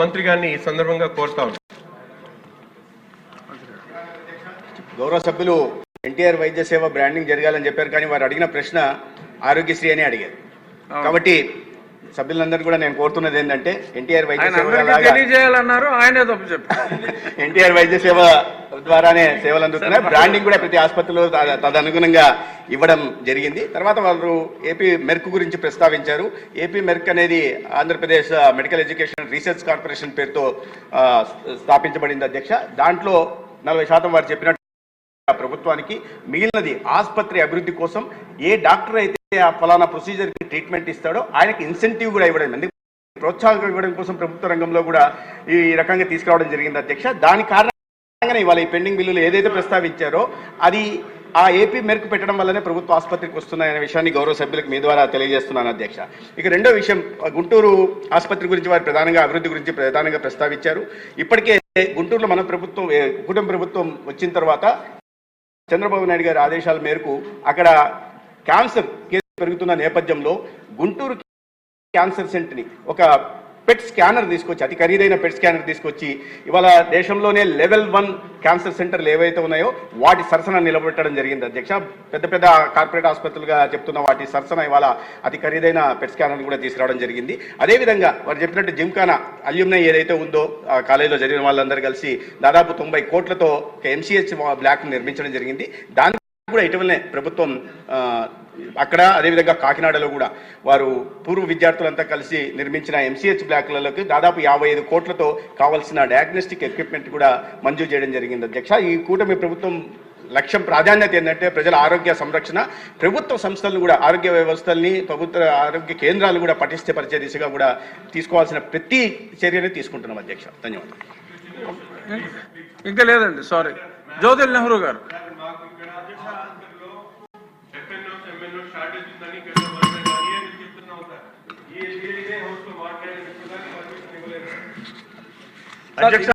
మంత్రి గారిని ఈ సందర్భంగా కోరుతా ఉన్నాను. గౌరవ సభ్యులు ఎన్టీఆర్ వైద్య సేవ బ్రాండింగ్ జరగాలని చెప్పారు, కానీ వారు అడిగిన ప్రశ్న ఆరోగ్యశ్రీ అని అడిగారు. కాబట్టి సభ్యులందరూ కూడా నేను కోరుతున్నది ఏంటంటే ఎన్టీఆర్ వైద్య సేవ తెలియజేయాలన్నారు, ఆయనే తప్పు చెప్పారు. ఎన్టీఆర్ వైద్య సేవ ద్వారానే సేవలు అందుతున్నాయి. బ్రాండింగ్ కూడా ప్రతి ఆసుపత్రిలో తదనుగుణంగా ఇవ్వడం జరిగింది. తర్వాత వాళ్ళు ఏపీ మెర్క్ గురించి ప్రస్తావించారు. ఏపీ మెర్క్ అనేది Andhra Pradesh medical education research corporation పేరుతో స్థాపించబడింది అధ్యక్ష. దాంట్లో 40% వారు చెప్పినట్టు ప్రభుత్వానికి మిగిలినది ఆసుపత్రి అభివృద్ధి కోసం ఏ డాక్టర్ అయితే ఆ ఫలానా ప్రొసీజర్ కి ట్రీట్మెంట్ ఇస్తాడో ఆయనకి ఇన్సెంటివ్ కూడా ఇవ్వడం, ప్రోత్సాహం ఇవ్వడం కోసం ప్రభుత్వ రంగంలో కూడా ఈ రకంగా తీసుకురావడం జరిగింది అధ్యక్ష. దాని కారణంగానే ఇవాళ ఈ పెండింగ్ బిల్లులు ఏదైతే ప్రస్తావించారో అది ఆ ఏపీ మెరుకు పెట్టడం వల్లనే ప్రభుత్వ ఆసుపత్రికి వస్తున్నాయనే విషయాన్ని గౌరవ సభ్యులకు మీ ద్వారా తెలియజేస్తున్నాను అధ్యక్ష. ఇక రెండో విషయం, గుంటూరు ఆసుపత్రి గురించి వారు ప్రధానంగా అభివృద్ధి గురించి ప్రధానంగా ప్రస్తావించారు. ఇప్పటికే గుంటూరులో మన ప్రభుత్వం కుటుంబ ప్రభుత్వం వచ్చిన తర్వాత చంద్రబాబు నాయుడు గారి ఆదేశాల మేరకు అక్కడ క్యాన్సర్ కేసు పెరుగుతున్న నేపథ్యంలో గుంటూరు క్యాన్సర్ సెంటర్ని ఒక పెట్ స్కానర్ తీసుకొచ్చి, అతి ఖరీదైన పెట్ స్కానర్ తీసుకొచ్చి ఇవాళ దేశంలోనే లెవెల్ 1 క్యాన్సర్ సెంటర్లు ఏవైతే ఉన్నాయో వాటి సరసన నిలబెట్టడం జరిగింది అధ్యక్ష. పెద్ద పెద్ద కార్పొరేట్ ఆసుపత్రులుగా చెప్తున్న వాటి సరసన ఇవాళ అతి ఖరీదైన పెట్ స్కానర్ కూడా తీసుకురావడం జరిగింది. అదేవిధంగా వారు చెప్పినట్టు జిమ్ఖానా అల్యూమినై ఏదైతే ఉందో ఆ కాలేజీలో జరిగిన వాళ్ళందరూ కలిసి దాదాపు 90 కోట్లతో MCH బ్లాక్ నిర్మించడం జరిగింది. దానికి కూడా ఇటీవలనే ప్రభుత్వం అక్కడ అదేవిధంగా కాకినాడలో కూడా వారు పూర్వ విద్యార్థులంతా కలిసి నిర్మించిన MCH బ్లాక్లలోకి దాదాపు 55 కోట్లతో కావాల్సిన డయాగ్నోస్టిక్ ఎక్విప్మెంట్ కూడా మంజూరు చేయడం జరిగింది అధ్యక్ష. ఈ కూటమి ప్రభుత్వం లక్ష్యం ప్రాధాన్యత ఏంటంటే ప్రజల ఆరోగ్య సంరక్షణ, ప్రభుత్వ సంస్థలను కూడా ఆరోగ్య వ్యవస్థల్ని, ప్రభుత్వ ఆరోగ్య కేంద్రాలు కూడా పటిష్టపరిచే దిశగా కూడా తీసుకోవాల్సిన ప్రతి చర్యని తీసుకుంటున్నాం అధ్యక్ష. ధన్యవాదాలు. ఇంకా లేదండి, సారీ. జ్యోతిల్ నెహ్రూ గారు. అధ్యక్ష